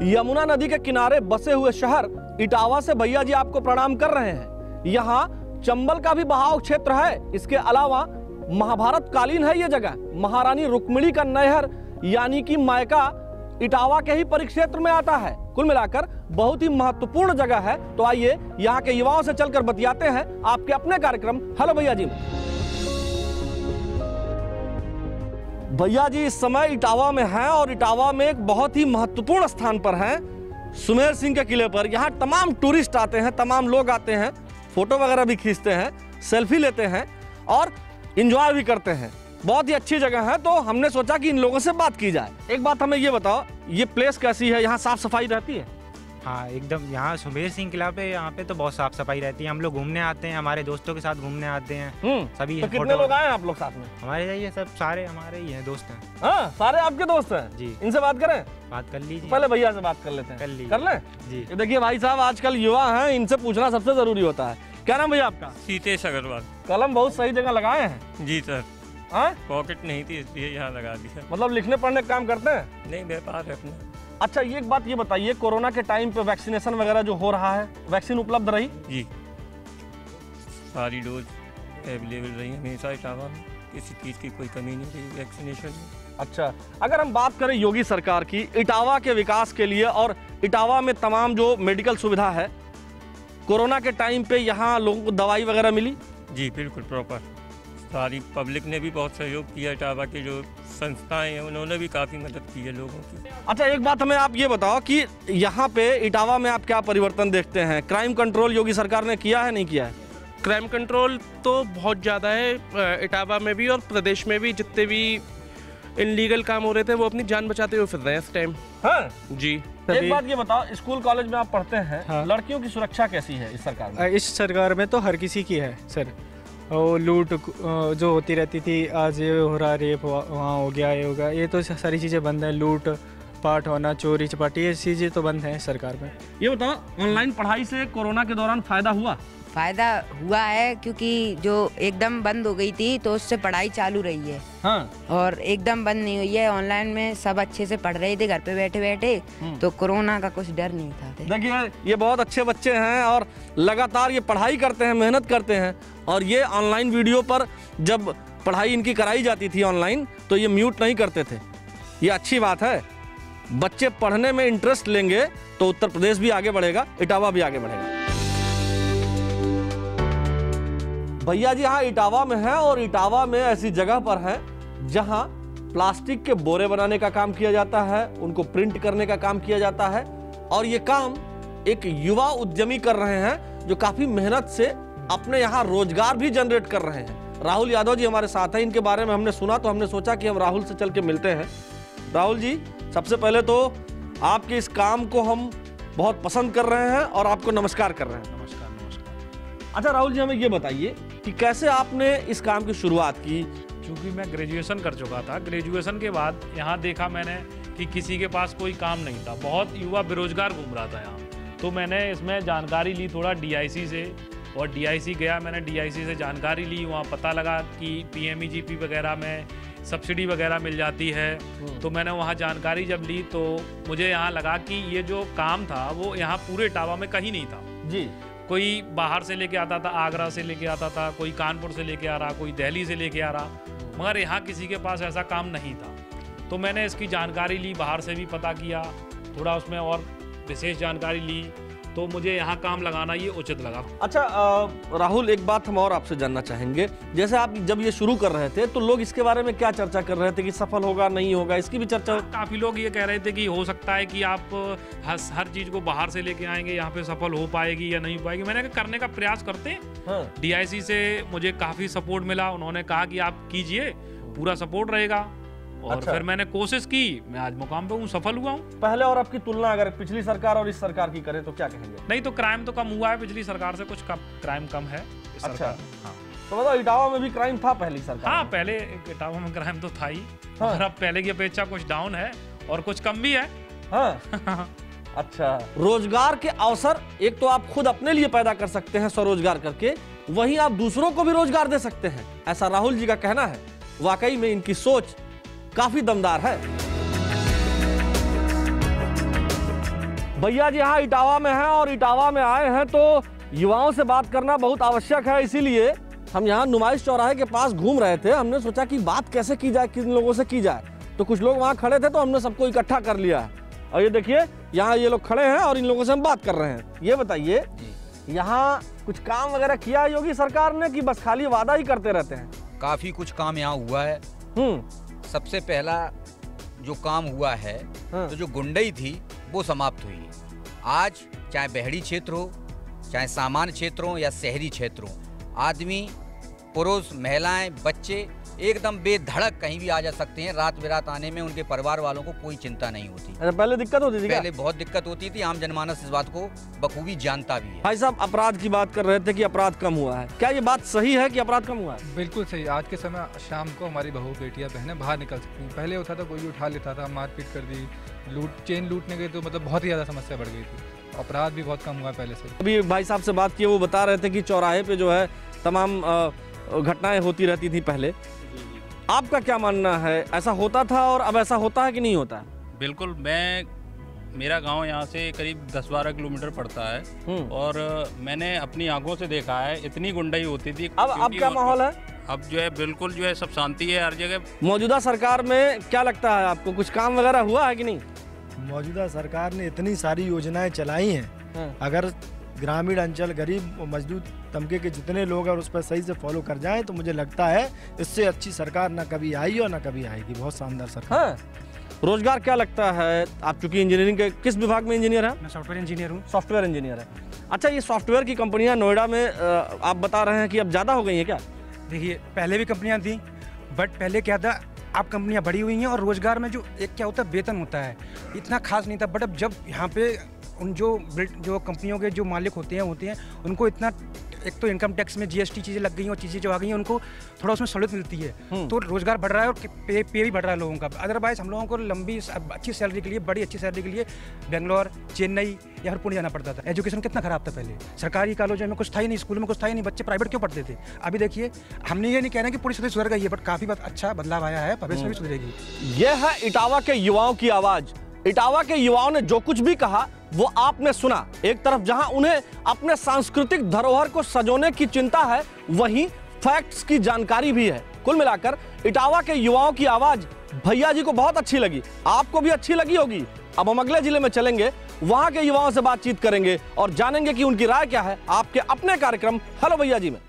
यमुना नदी के किनारे बसे हुए शहर इटावा से भैया जी आपको प्रणाम कर रहे हैं। यहाँ चंबल का भी बहाव क्षेत्र है। इसके अलावा महाभारत कालीन है ये जगह। महारानी रुक्मिणी का नैहर यानी कि मायका इटावा के ही परिक्षेत्र में आता है। कुल मिलाकर बहुत ही महत्वपूर्ण जगह है। तो आइए यहाँ के युवाओं से चलकर बतियाते हैं आपके अपने कार्यक्रम हेलो भैया जी। भैया जी इस समय इटावा में हैं और इटावा में एक बहुत ही महत्वपूर्ण स्थान पर हैं, सुमेर सिंह के किले पर। यहाँ तमाम टूरिस्ट आते हैं, तमाम लोग आते हैं, फोटो वगैरह भी खींचते हैं, सेल्फी लेते हैं और इंजॉय भी करते हैं। बहुत ही अच्छी जगह है। तो हमने सोचा कि इन लोगों से बात की जाए। एक बात हमें ये बताओ, ये प्लेस कैसी है? यहाँ साफ सफाई रहती है? हाँ एकदम, यहाँ सुमेर सिंह किला पे यहाँ पे तो बहुत साफ सफाई रहती है। हम लोग घूमने आते हैं, हमारे दोस्तों के साथ घूमने आते हैं सभी। तो कितने लोग आए हैं आप लोग साथ में? हमारे ये सब सारे हमारे ही हैं, दोस्त हैं। हाँ सारे आपके दोस्त हैं जी। इनसे बात करें? बात कर लीजिए। पहले भैया से बात कर लेते हैं। कर लें जी। देखिए भाई साहब, आजकल युवा हैं, इनसे पूछना सबसे जरूरी होता है। क्या नाम भैया आपका? सीतेश अग्रवाल। कलम बहुत सही जगह लगाए हैं जी सर। पॉकेट नहीं थी इसलिए यहाँ लगा दिया। मतलब लिखने पढ़ने का काम करते हैं? नहीं, व्यापार है अपना। अच्छा ये एक बात ये बताइए, कोरोना के टाइम पे वैक्सीनेशन वगैरह जो हो रहा है, वैक्सीन उपलब्ध रही? जी, सारी डोज अवेलेबल रही हमेशा इटावा में, किसी चीज़ की कोई कमी नहीं रही वैक्सीनेशन में। अच्छा, अगर हम बात करें योगी सरकार की इटावा के विकास के लिए और इटावा में तमाम जो मेडिकल सुविधा है, कोरोना के टाइम पे यहाँ लोगों को दवाई वगैरह मिली? जी बिल्कुल प्रॉपर। सारी पब्लिक ने भी बहुत सहयोग किया। इटावा के जो संस्थाएं हैं उन्होंने भी काफ़ी मदद की है लोगों की। अच्छा एक बात हमें आप ये बताओ कि यहाँ पे इटावा में आप क्या परिवर्तन देखते हैं? क्राइम कंट्रोल योगी सरकार ने किया है, नहीं किया है? क्राइम कंट्रोल तो बहुत ज़्यादा है इटावा में भी और प्रदेश में भी। जितने भी इनलीगल काम हो रहे थे वो अपनी जान बचाते हुए फिर रहे हैं इस टाइम। हाँ जी। एक बात ये बताओ, स्कूल कॉलेज में आप पढ़ते हैं, हाँ। लड़कियों की सुरक्षा कैसी है इस सरकार में? इस सरकार में तो हर किसी की है सर। और लूट जो होती रहती थी, आज ये हो रहा, रेप वहाँ हो गया, ये हो गया, ये तो सारी चीज़ें बंद हैं। लूट पाट होना, चोरी चपाटी, ये चीज़ें तो बंद हैं सरकार में। ये बताओ, ऑनलाइन पढ़ाई से कोरोना के दौरान फायदा हुआ? फायदा हुआ है क्योंकि जो एकदम बंद हो गई थी तो उससे पढ़ाई चालू रही है। हाँ। और एकदम बंद नहीं हुई है। ऑनलाइन में सब अच्छे से पढ़ रहे थे घर पे बैठे बैठे, तो कोरोना का कुछ डर नहीं था। देखिए ये बहुत अच्छे बच्चे हैं और लगातार ये पढ़ाई करते हैं, मेहनत करते हैं। और ये ऑनलाइन वीडियो पर जब पढ़ाई इनकी कराई जाती थी ऑनलाइन, तो ये म्यूट नहीं करते थे। ये अच्छी बात है। बच्चे पढ़ने में इंटरेस्ट लेंगे तो उत्तर प्रदेश भी आगे बढ़ेगा, इटावा भी आगे बढ़ेगा। भैया जी यहाँ इटावा में हैं और इटावा में ऐसी जगह पर हैं जहाँ प्लास्टिक के बोरे बनाने का काम किया जाता है, उनको प्रिंट करने का काम किया जाता है। और ये काम एक युवा उद्यमी कर रहे हैं जो काफी मेहनत से अपने यहाँ रोजगार भी जनरेट कर रहे हैं। राहुल यादव जी हमारे साथ हैं। इनके बारे में हमने सुना तो हमने सोचा कि हम राहुल से चल के मिलते हैं। राहुल जी, सबसे पहले तो आपके इस काम को हम बहुत पसंद कर रहे हैं और आपको नमस्कार कर रहे हैं। नमस्कार। अच्छा राहुल जी, हमें ये बताइए कि कैसे आपने इस काम की शुरुआत की? क्योंकि मैं ग्रेजुएशन कर चुका था। ग्रेजुएशन के बाद यहाँ देखा मैंने कि किसी के पास कोई काम नहीं था, बहुत युवा बेरोजगार घूम रहा था यहाँ। तो मैंने इसमें जानकारी ली थोड़ा DIC से, और DIC गया, मैंने DIC से जानकारी ली। वहाँ पता लगा कि PMEGP वगैरह में सब्सिडी वगैरह मिल जाती है। तो मैंने वहाँ जानकारी जब ली तो मुझे यहाँ लगा कि ये जो काम था वो यहाँ पूरे इटावा में कहीं नहीं था जी। कोई बाहर से लेके आता था, आगरा से लेके आता था, कोई कानपुर से लेके आ रहा, कोई दिल्ली से लेके आ रहा, मगर यहाँ किसी के पास ऐसा काम नहीं था। तो मैंने इसकी जानकारी ली, बाहर से भी पता किया, थोड़ा उसमें और विशेष जानकारी ली, तो मुझे यहाँ काम लगाना ये उचित लगा। अच्छा राहुल, एक बात हम और आपसे जानना चाहेंगे। जैसे आप जब ये शुरू कर रहे थे तो लोग इसके बारे में क्या चर्चा कर रहे थे कि सफल होगा नहीं होगा, इसकी भी चर्चा? काफ़ी लोग ये कह रहे थे कि हो सकता है कि आप हर चीज़ को बाहर से लेके आएंगे, यहाँ पे सफल हो पाएगी या नहीं हो पाएगी। मैंने कहा करने का प्रयास करते हैं। हाँ। DIC से मुझे काफ़ी सपोर्ट मिला, उन्होंने कहा कि आप कीजिए, पूरा सपोर्ट रहेगा। और अच्छा। फिर मैंने कोशिश की, मैं आज मुकाम पे हूँ, सफल हुआ हूँ। पहले और आपकी तुलना अगर पिछली सरकार और इस सरकार की करें तो क्या कहेंगे? नहीं तो क्राइम तो कम हुआ है, पिछली सरकार से कुछ कम क्राइम कम है। अच्छा। हाँ। तो मतलब इटावा में भी क्राइम था पहली सरकार? हाँ, पहले इटावा में क्राइम तो था ही। हाँ। और अब पहले की अपेक्षा कुछ डाउन है और कुछ कम भी है। हाँ। अच्छा, रोजगार के अवसर एक तो आप खुद अपने लिए पैदा कर सकते हैं स्वरोजगार करके, वहीं आप दूसरों को भी रोजगार दे सकते हैं, ऐसा राहुल जी का कहना है। वाकई में इनकी सोच काफी दमदार है। भैया जी यहाँ इटावा में हैं और इटावा में आए हैं तो युवाओं से बात करना बहुत आवश्यक है, इसीलिए हम यहाँ नुमाइश चौराहे के पास घूम रहे थे। हमने सोचा कि बात कैसे की जाए, किन लोगों से की जाए, तो कुछ लोग वहाँ खड़े थे तो हमने सबको इकट्ठा कर लिया है। और ये देखिए यहाँ ये लोग खड़े हैं और इन लोगों से हम बात कर रहे हैं। ये बताइए यहाँ कुछ काम वगैरह किया है योगी सरकार ने कि बस खाली वादा ही करते रहते हैं? काफ़ी कुछ काम यहाँ हुआ है। सबसे पहला जो काम हुआ है तो जो गुंडई थी वो समाप्त हुई है। आज चाहे बहरी क्षेत्र हो, चाहे सामान्य क्षेत्र हो या शहरी क्षेत्र हो, आदमी, पुरुष, महिलाएं, बच्चे एकदम बेधड़क कहीं भी आ जा सकते हैं। रात बेरात आने में उनके परिवार वालों को कोई चिंता नहीं होती। पहले दिक्कत होती थी? पहले बहुत दिक्कत होती थी। आम जनमानस इस बात को बखूबी जानता भी है। भाई साहब अपराध की बात कर रहे थे कि अपराध कम हुआ है, क्या ये बात सही है कि अपराध कम हुआ है? बिल्कुल सही। आज के समय शाम को हमारी बहू, बेटियां, बहनें बाहर निकल सकती हैं। पहले होता था कोई उठा लेता था, मारपीट कर दी, चेन लूटने गए तो मतलब बहुत ही ज़्यादा समस्या बढ़ गई थी। अपराध भी बहुत कम हुआ है पहले से। अभी भाई साहब से बात की, वो बता रहे थे कि चौराहे पे जो है तमाम घटनाएं होती रहती थी पहले। आपका क्या मानना है, ऐसा होता था और अब ऐसा होता है कि नहीं होता है? बिल्कुल। मेरा गांव यहाँ से करीब 10-12 किलोमीटर पड़ता है और मैंने अपनी आंखों से देखा है, इतनी गुंडाई होती थी। अब क्या माहौल है? अब जो है बिल्कुल जो है सब शांति है हर जगह। मौजूदा सरकार में क्या लगता है आपको, कुछ काम वगैरह हुआ है कि नहीं? मौजूदा सरकार ने इतनी सारी योजनाएं चलाई हैं, अगर ग्रामीण अंचल, गरीब मजदूर तबके के जितने लोग हैं उस पर सही से फॉलो कर जाएं तो मुझे लगता है इससे अच्छी सरकार ना कभी आई और ना कभी आएगी। बहुत शानदार सरकार है। रोजगार क्या लगता है? आप चूंकि इंजीनियरिंग के किस विभाग में इंजीनियर हैं? मैं सॉफ्टवेयर इंजीनियर हूँ। सॉफ्टवेयर इंजीनियर है। अच्छा, ये सॉफ्टवेयर की कंपनियां नोएडा में आप बता रहे हैं कि अब ज़्यादा हो गई हैं क्या? देखिए पहले भी कंपनियां थी, बट पहले क्या था, अब कंपनियां बढ़ी हुई हैं और रोजगार में जो एक क्या होता है, वेतन होता है, इतना खास नहीं था। बट अब जब यहाँ पे उन जो कंपनियों के जो मालिक होते हैं उनको इतना, एक तो इनकम टैक्स में जीएसटी चीज़ें लग गई और चीज़ें जो आ गई हैं उनको थोड़ा उसमें सहूलियत मिलती है, तो रोजगार बढ़ रहा है और पे भी बढ़ रहा है लोगों का। अदरवाइज हम लोगों को लंबी अच्छी सैलरी के लिए, बड़ी अच्छी सैलरी के लिए बेंगलोर, चेन्नई या फिर पुणे जाना पड़ता था। एजुकेशन कितना खराब था पहले, सरकारी कॉलेजों में कुछ था ही नहीं, स्कूल में कुछ था ही नहीं, बच्चे प्राइवेट क्यों पढ़ते थे। अभी देखिए, हमने ये नहीं कह रहे कि पूरी सुधर गई है, बट काफ़ी अच्छा बदलाव आया है, भविष्य में भी सुधरेगी। यह है इटावा के युवाओं की आवाज़। इटावा के युवाओं ने जो कुछ भी कहा वो आपने सुना। एक तरफ जहां उन्हें अपने सांस्कृतिक धरोहर को संजोने की चिंता है, वहीं फैक्ट्स की जानकारी भी है। कुल मिलाकर इटावा के युवाओं की आवाज भैया जी को बहुत अच्छी लगी, आपको भी अच्छी लगी होगी। अब हम अगले जिले में चलेंगे, वहां के युवाओं से बातचीत करेंगे और जानेंगे कि उनकी राय क्या है आपके अपने कार्यक्रम हेलो भैया जी में।